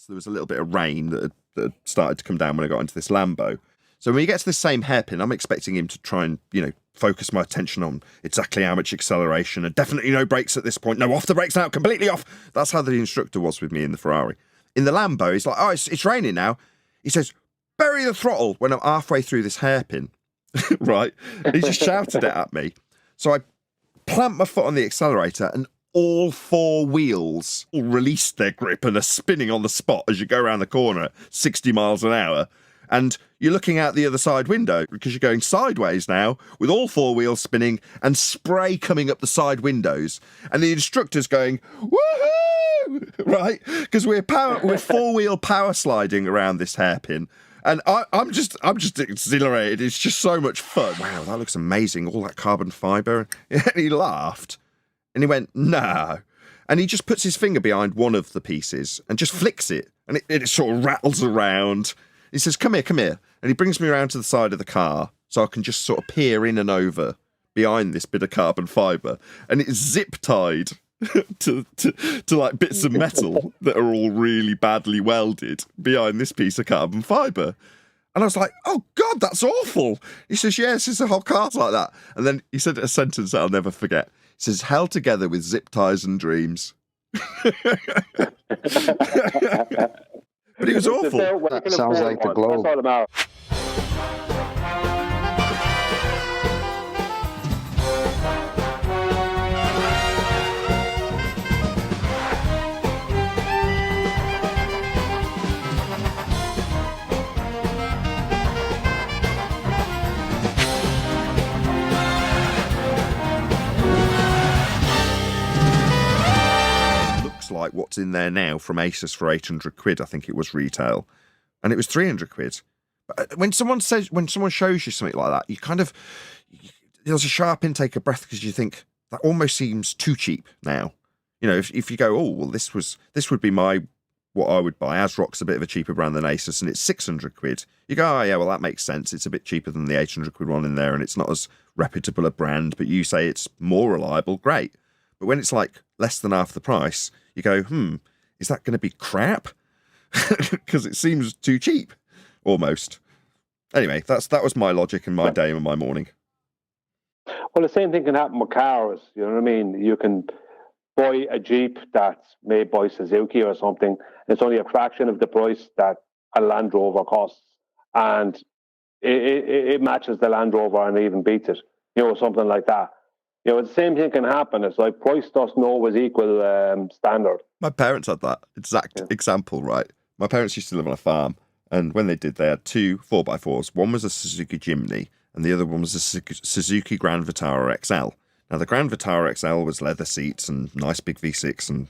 So there was a little bit of rain that had started to come down when I got into this Lambo. So when you get to the same hairpin, I'm expecting him to try and, focus my attention on exactly how much acceleration and definitely no brakes at this point. No, off the brakes now, completely off. That's how the instructor was with me in the Ferrari. In the Lambo, he's like, oh, it's raining now. He says, bury the throttle when I'm halfway through this hairpin. Right? He just shouted it at me. So I plant my foot on the accelerator and all four wheels released their grip and are spinning on the spot as you go around the corner at 60 miles an hour. And you're looking out the other side window because you're going sideways now with all four wheels spinning and spray coming up the side windows. And the instructor's going, woohoo! Right? Because we're four-wheel power sliding around this hairpin. And I'm just exhilarated. It's just so much fun. Wow, that looks amazing. All that carbon fibre. And he laughed. And he went, no. And he just puts his finger behind one of the pieces and just flicks it. And it sort of rattles around. He says, come here. And he brings me around to the side of the car so I can just sort of peer in and over behind this bit of carbon fibre. And it's zip-tied to like bits of metal that are all really badly welded behind this piece of carbon fibre. And I was like, oh, God, that's awful. He says, yes, the whole car's like that. And then he said a sentence that I'll never forget. He says, held together with zip ties and dreams. But it was awful. That sounds like the Globe. That's all about. Like what's in there now from ASUS for 800 quid, I think it was retail, and it was 300 quid. But when someone shows you something like that, you kind of, there's a sharp intake of breath because you think that almost seems too cheap now. If you go, oh well, this would be what I would buy. ASRock's a bit of a cheaper brand than ASUS, and it's 600 quid. You go, oh yeah, well that makes sense. It's a bit cheaper than the 800 quid one in there, and it's not as reputable a brand. But you say it's more reliable, great. But when it's like less than half the price, you go, is that going to be crap? Because it seems too cheap, almost. Anyway, that was my logic and my day and my morning. Well, the same thing can happen with cars. You know what I mean? You can buy a Jeep that's made by Suzuki or something. It's only a fraction of the price that a Land Rover costs. And it matches the Land Rover and even beats it. Something like that. The same thing can happen. It's like price doesn't always equal standard. My parents had that exact example, right? My parents used to live on a farm, and when they did, they had two 4x4s. One was a Suzuki Jimny, and the other one was a Suzuki Grand Vitara XL. Now, the Grand Vitara XL was leather seats and nice big V6 and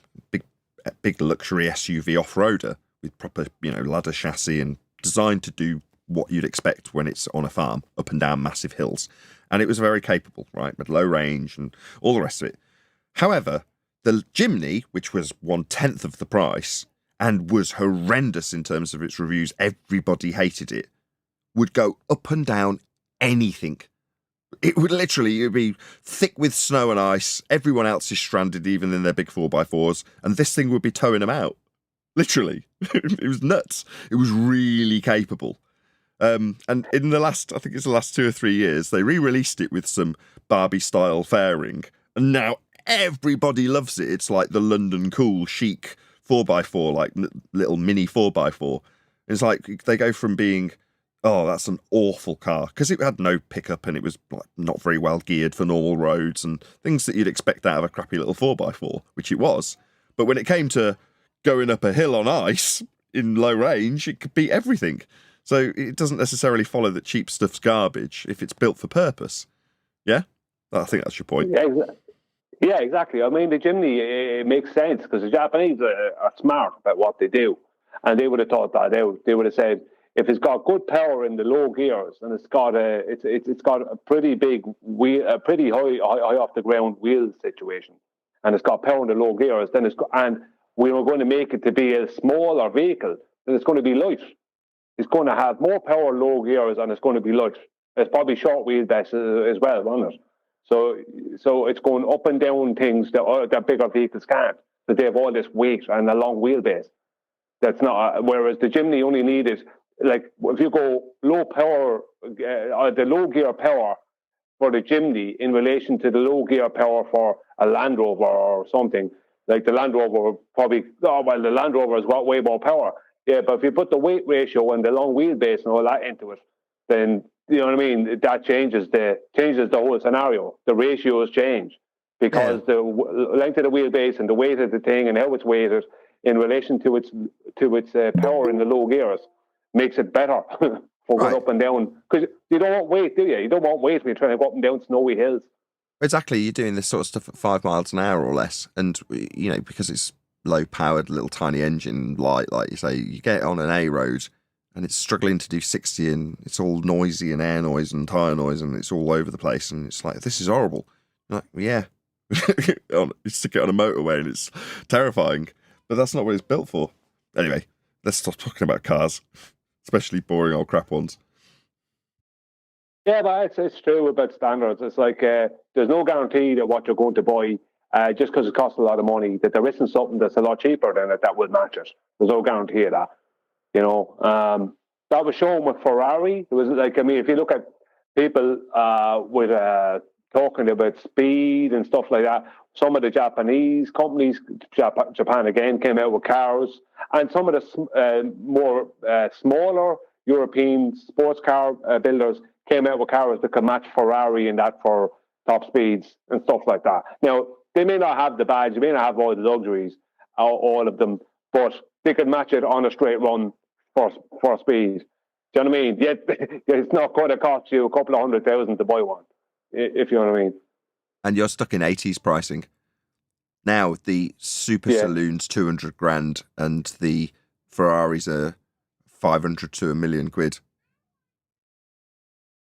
big luxury SUV off-roader with proper, ladder chassis and designed to do what you'd expect when it's on a farm, up and down massive hills. And it was very capable, right, with low range and all the rest of it. However, the Jimny, which was 1/10 of the price and was horrendous in terms of its reviews, everybody hated it, would go up and down anything. It would literally be thick with snow and ice. Everyone else is stranded, even in their big 4x4s, and this thing would be towing them out. Literally. It was nuts. It was really capable. And in the last 2 or 3 years, they re-released it with some Barbie-style fairing, and now everybody loves it. It's like the London cool, chic 4x4, like little mini 4x4. It's like they go from being, oh, that's an awful car, because it had no pickup and it was like not very well geared for normal roads and things that you'd expect out of a crappy little 4x4, which it was. But when it came to going up a hill on ice in low range, it could beat everything. So it doesn't necessarily follow that cheap stuff's garbage if it's built for purpose. Yeah? I think that's your point. Yeah, exactly. I mean, the Jimny, it makes sense because the Japanese are smart about what they do. And they would have thought that out. They would have said, if it's got good power in the low gears and it's got a pretty big wheel, a pretty high off the ground wheel situation, and it's got power in the low gears, then and we were going to make it to be a smaller vehicle, then it's going to be light. It's going to have more power, low gears, and it's going to be light. It's probably short wheelbase as well, won't it? So it's going up and down things that bigger vehicles can't. That they have all this weight and a long wheelbase. That's not. Whereas the Jimny only needed, like, if you go low power, the low gear power for the Jimny in relation to the low gear power for a Land Rover or something, like the Land Rover probably, oh, well, the Land Rover has got way more power. Yeah, but if you put the weight ratio and the long wheelbase and all that into it, then, you know what I mean, that changes the whole scenario. The ratios change because the length of the wheelbase and the weight of the thing and how it's weighted in relation to its power in the low gears makes it better for going up and down. Because you don't want weight, do you? You don't want weight when you're trying to go up and down snowy hills. Exactly. You're doing this sort of stuff at 5 miles an hour or less. And, you know, because it's low-powered, little tiny engine, light, like you say, you get on an A road and it's struggling to do 60 and it's all noisy and air noise and tyre noise and it's all over the place. And it's like, this is horrible. You're like, well, yeah. You stick it on a motorway and it's terrifying. But that's not what it's built for. Anyway, let's stop talking about cars, especially boring old crap ones. Yeah, but it's true about standards. It's like there's no guarantee that what you're going to buy, just because it costs a lot of money, that there isn't something that's a lot cheaper than it that will match it. There's no guarantee of that. You know, that was shown with Ferrari. It was like, I mean, if you look at people with talking about speed and stuff like that, some of the Japanese companies, Japan again, came out with cars, and some of the more smaller European sports car builders came out with cars that could match Ferrari and that for top speeds and stuff like that. Now, they may not have the badge, they may not have all the luxuries, all of them, but they could match it on a straight run for speed. Do you know what I mean? Yet it's not going to cost you a couple of $100,000 to buy one, if you know what I mean. And you're stuck in 80s pricing. Now, the Super Saloon's 200 grand and the Ferraris are 500 to £1 million.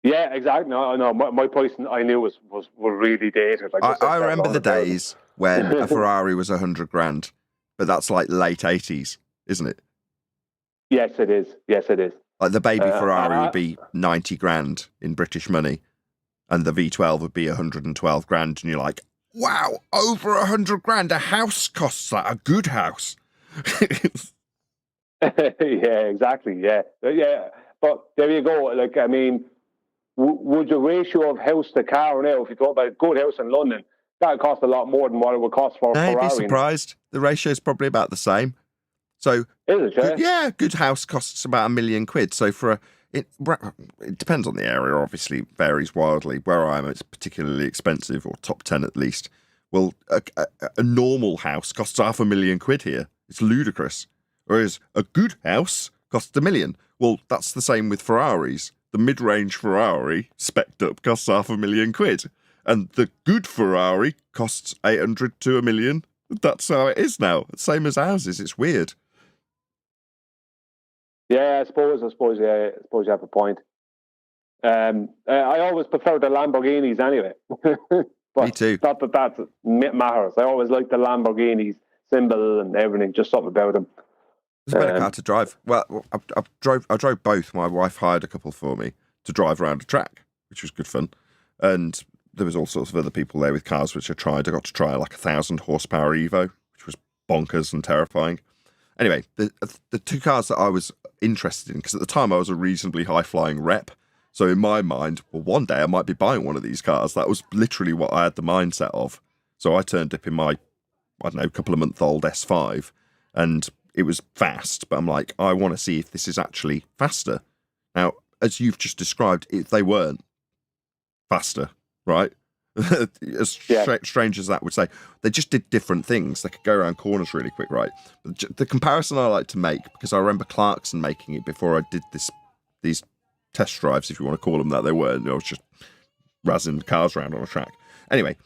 Yeah, exactly. No, my pricing I knew was really dated. I remember the days when a Ferrari was 100 grand, but that's like late 80s, isn't it? Yes, it is. Like the baby Ferrari would be 90 grand in British money, and the V12 would be 112 grand, and you're like, wow, over 100 grand. A house costs that, a good house. Yeah, exactly. Yeah. But there you go. Like, I mean, would your ratio of house to car now, if you talk about a good house in London, that would cost a lot more than what it would cost for a Ferrari? I'd be surprised. The ratio is probably about the same. So, is it? Good house costs about £1 million. So it depends on the area. Obviously, varies wildly. Where I am, it's particularly expensive, or top 10 at least. Well, a normal house costs £500,000 here. It's ludicrous. Whereas a good house costs £1 million. Well, that's the same with Ferraris. The mid-range Ferrari, spec'd up, costs £500,000. And the good Ferrari costs 800 to £1 million. That's how it is now. Same as houses. It's weird. Yeah, I suppose you have a point. I always prefer the Lamborghinis anyway. But me too. Not that matters. I always like the Lamborghinis symbol and everything, just something about them. It's a better car to drive. Well, I drove both. My wife hired a couple for me to drive around a track, which was good fun. And there was all sorts of other people there with cars, which I tried. I got to try like 1,000 horsepower Evo, which was bonkers and terrifying. Anyway, the two cars that I was interested in, because at the time I was a reasonably high-flying rep. So in my mind, well, one day I might be buying one of these cars. That was literally what I had the mindset of. So I turned up in my, I don't know, couple-of-month-old S5, and it was fast, but I'm like, I want to see if this is actually faster. Now, as you've just described, they weren't faster, right? As strange as that would say, they just did different things. They could go around corners really quick, right? The comparison I like to make, because I remember Clarkson making it before I did these test drives, if you want to call them that. They weren't. I was just razzing cars around on a track. Anyway,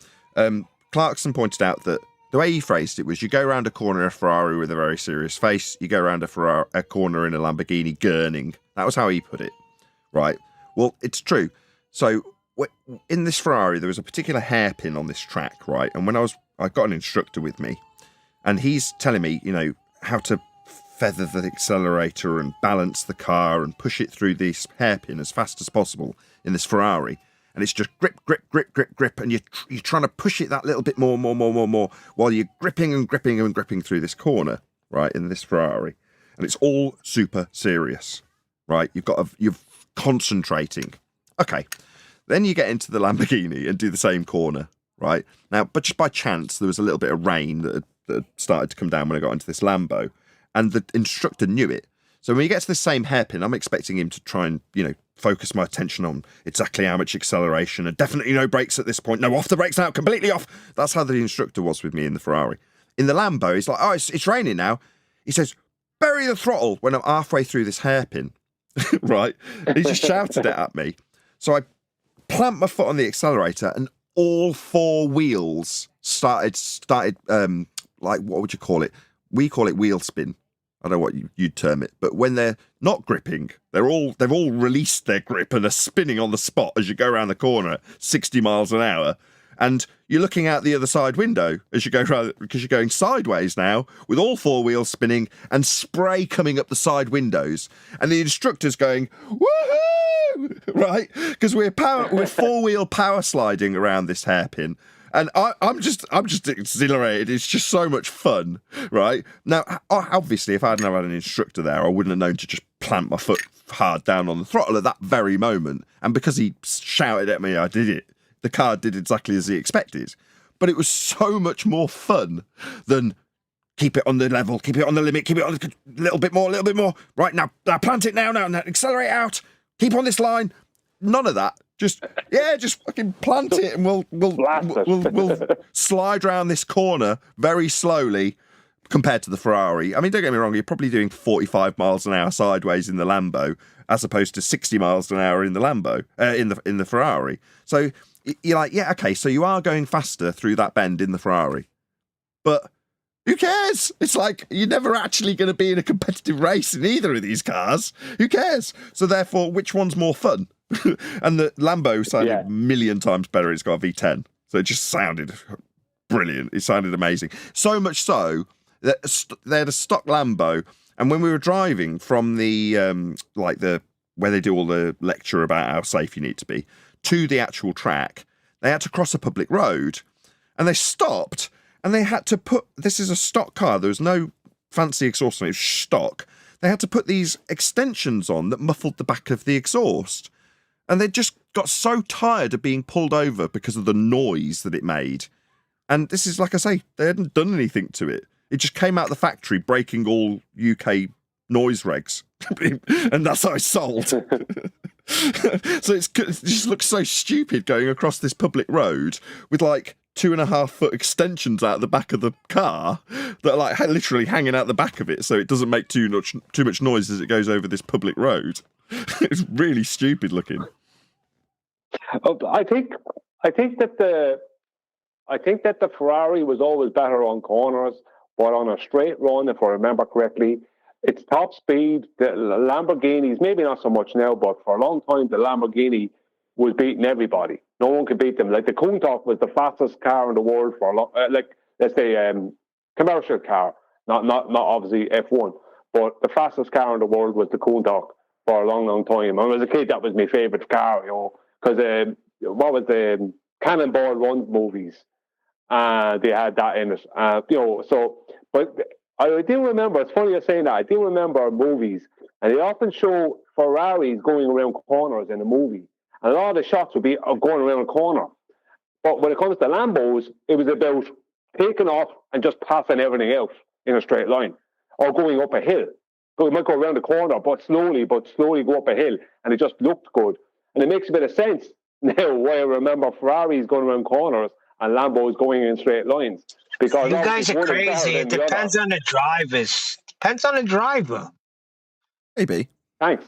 Clarkson pointed out that the way he phrased it was, you go around a corner in a Ferrari with a very serious face, you go around a corner in a Lamborghini gurning. That was how he put it, right? Well, it's true. So in this Ferrari, there was a particular hairpin on this track, right? And when I got an instructor with me, and he's telling me, you know, how to feather the accelerator and balance the car and push it through this hairpin as fast as possible in this Ferrari. And it's just grip, grip, grip, grip, grip, and you're trying to push it that little bit more, while you're gripping and gripping and gripping through this corner, right, in this Ferrari. and it's all super serious, right? You're concentrating. Okay, then you get into the Lamborghini and do the same corner, right? Now, but just by chance, there was a little bit of rain that had started to come down when I got into this Lambo, and the instructor knew it. So when you get to the same hairpin, I'm expecting him to try and, focus my attention on exactly how much acceleration and definitely no brakes at this point. No, off the brakes now, completely off. That's how the instructor was with me in the Ferrari. In the Lambo, he's like, oh, it's raining now. He says, bury the throttle when I'm halfway through this hairpin, right? He just shouted it at me. So I plant my foot on the accelerator and all four wheels started like, what would you call it? We call it wheel spin. I don't know what you'd term it, but when they're not gripping, they've all released their grip and are spinning on the spot as you go around the corner at 60 miles an hour. And you're looking out the other side window as you go around, because you're going sideways now with all four wheels spinning and spray coming up the side windows. And the instructor's going, woohoo! Right? Because we're four-wheel power sliding around this hairpin. And I'm just exhilarated. It's just so much fun, right? Now, obviously, if I hadn't had an instructor there, I wouldn't have known to just plant my foot hard down on the throttle at that very moment. And because he shouted at me, I did it. The car did exactly as he expected. But it was so much more fun than keep it on the level, keep it on the limit, keep it on a little bit more. Right, now plant it now, accelerate out, keep on this line. None of that. Just fucking plant it, and we'll slide around this corner very slowly compared to the Ferrari. I mean, don't get me wrong, you're probably doing 45 miles an hour sideways in the Lambo as opposed to 60 miles an hour in the Lambo, in the Ferrari. So you're like, yeah, okay, so you are going faster through that bend in the Ferrari, but who cares? It's like you're never actually going to be in a competitive race in either of these cars. Who cares? So therefore, which one's more fun? And the Lambo sounded a million times better. It's got a V10, so it just sounded brilliant. It sounded amazing. So much so that they had a stock Lambo, and when we were driving from the where they do all the lecture about how safe you need to be to the actual track, they had to cross a public road, and they stopped, and they had to put. This is a stock car. There was no fancy exhaust on it. It was stock. They had to put these extensions on that muffled the back of the exhaust. And they just got so tired of being pulled over because of the noise that it made. And this is, like I say, they hadn't done anything to it. It just came out of the factory breaking all UK noise regs. And that's how it's sold. So it just looks so stupid going across this public road with like 2.5 foot extensions out the back of the car that are like literally hanging out the back of it so it doesn't make too much noise as it goes over this public road. It's really stupid looking. I think that the Ferrari was always better on corners, but on a straight run, if I remember correctly, its top speed, the Lamborghinis, maybe not so much now, but for a long time, the Lamborghini was beating everybody. No one could beat them. Like the Countach was the fastest car in the world for a long, let's say commercial car, not obviously F1, but the fastest car in the world was the Countach for a long, long time. And as a kid, that was my favourite car, because what was the Cannonball Run movies? They had that in it, So, but I do remember. It's funny you're saying that. I do remember movies, and they often show Ferraris going around corners in a movie, and a lot of the shots would be of going around a corner. But when it comes to Lambos, it was about taking off and just passing everything else in a straight line, or going up a hill. So it might go around the corner, but slowly go up a hill, and it just looked good. And it makes a bit of sense now why I remember Ferraris going around corners and Lambos going in straight lines. Because you guys are crazy. It depends on the drivers. Depends on the driver. Maybe. Thanks.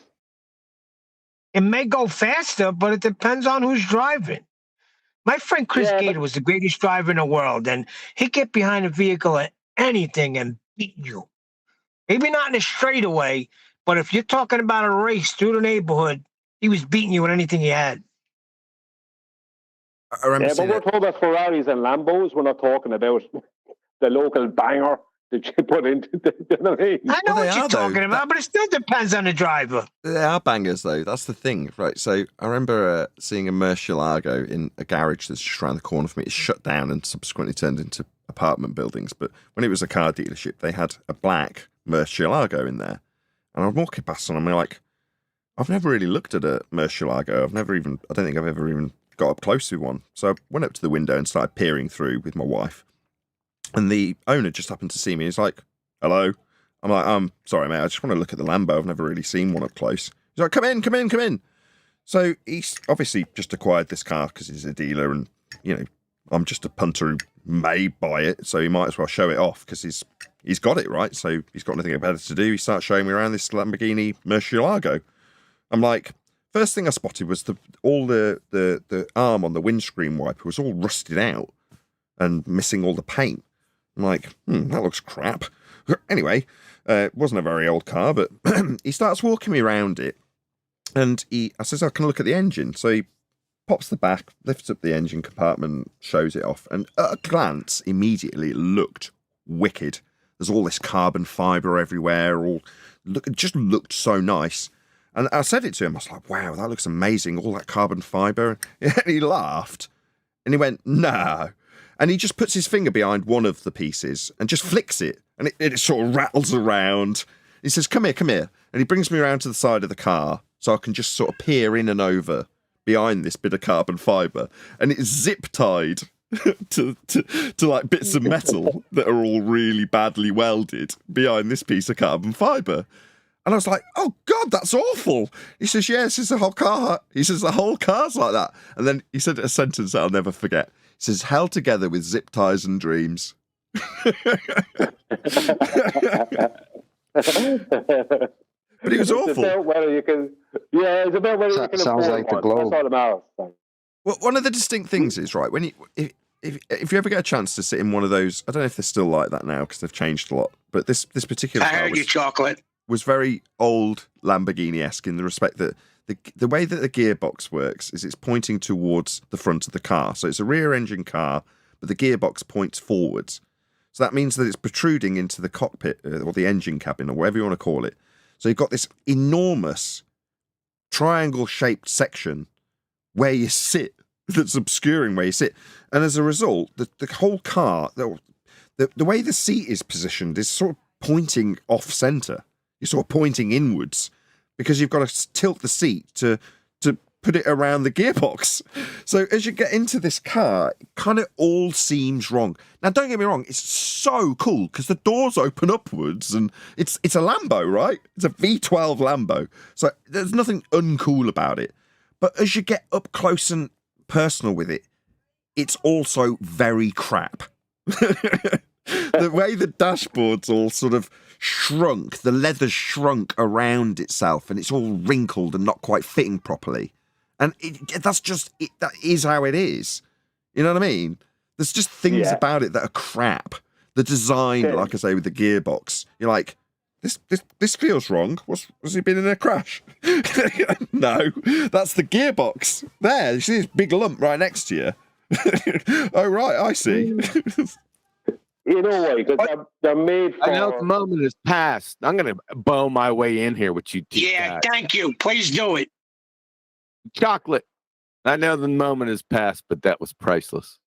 It may go faster, but it depends on who's driving. My friend Chris Gator was the greatest driver in the world, and he'd get behind a vehicle at anything and beat you. Maybe not in a straightaway, but if you're talking about a race through the neighborhood, he was beating you with anything he had. But we're talking about Ferraris and Lambos. We're not talking about the local banger that you put into the I know what you're talking about, but it still depends on the driver. They are bangers, though. That's the thing, right? So I remember seeing a Murcielago in a garage that's just around the corner from me. It's shut down and subsequently turned into apartment buildings. But when it was a car dealership, they had a black Murcielago in there. And I'm walking past and I'm like, I've never really looked at a Murcielago. I don't think I've ever even got up close with one. So I went up to the window and started peering through with my wife. And the owner just happened to see me. He's like, hello. I'm like, sorry, mate, I just want to look at the Lambo. I've never really seen one up close. He's like, come in. So he's obviously just acquired this car because he's a dealer and, you know, I'm just a punter who may buy it, so he might as well show it off because he's got it, right? So he's got nothing better to do. He starts showing me around this Lamborghini Murcielago. I'm like, first thing I spotted was the arm on the windscreen wiper was all rusted out and missing all the paint. I'm like, that looks crap. Anyway, it wasn't a very old car, but he starts walking me around it, and I says, I can look at the engine. So he pops the back, lifts up the engine compartment, shows it off, and at a glance, immediately it looked wicked. There's all this carbon fibre everywhere, it just looked so nice. And I said it to him, I was like, wow, that looks amazing, all that carbon fibre. And he laughed, and he went, no. And he just puts his finger behind one of the pieces and just flicks it, and it sort of rattles around. He says, come here. And he brings me around to the side of the car so I can just sort of peer in and over behind this bit of carbon fibre. And it's zip-tied to like bits of metal that are all really badly welded behind this piece of carbon fibre. And I was like, oh, God, that's awful. He says, yes, it's the whole car. He says, the whole car's like that. And then he said a sentence that I'll never forget. He says, held together with zip ties and dreams. But it was awful. It's about whether you can. Yeah, it's about whether you can. Sounds afford like the one. Globe. That's all that matters. Well, one of the distinct things is, right, when if you ever get a chance to sit in one of those, I don't know if they're still like that now because they've changed a lot, but this particular I car heard you, chocolate. was very old Lamborghini-esque in the respect that the way that the gearbox works is it's pointing towards the front of the car. So it's a rear-engine car, but the gearbox points forwards. So that means that it's protruding into the cockpit or the engine cabin or whatever you want to call it. So you've got this enormous triangle-shaped section where you sit that's obscuring where you sit. And as a result, the whole car, the way the seat is positioned is sort of pointing off-centre. You're sort of pointing inwards because you've got to tilt the seat to put it around the gearbox. So as you get into this car, it kind of all seems wrong. Now, don't get me wrong, it's so cool because the doors open upwards and it's a Lambo, right? It's a V12 Lambo. So there's nothing uncool about it. But as you get up close and personal with it, it's also very crap. The way the dashboard's all sort of shrunk, the leather's shrunk around itself and it's all wrinkled and not quite fitting properly. And that is how it is. You know what I mean? There's just things about it that are crap. The design, like I say, with the gearbox, you're like, this feels wrong. Was he been in a crash? No, that's the gearbox. There, you see this big lump right next to you. Oh, right, I see. You know why? Because they're made for... I know the moment has passed. I'm going to bow my way in here with you. Yeah, thank you. Please do it. Chocolate. I know the moment has passed, but that was priceless.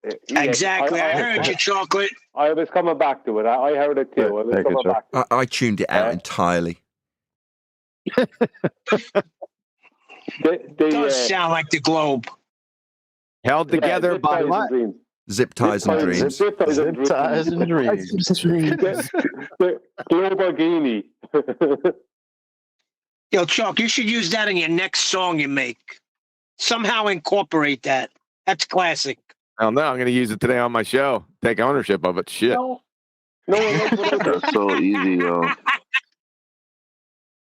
Yeah, Exactly. I heard you, chocolate. I was coming back to it. I heard it too. I was coming back to it. I tuned it out entirely. It does sound like the Globe. Held together by what? Zip ties and dreams. Zip ties and dreams. The Lamborghini. Yo, Chuck, you should use that in your next song you make. Somehow incorporate that. That's classic. I don't know. I'm going to use it today on my show. Take ownership of it. Shit. No, That's so easy, yo.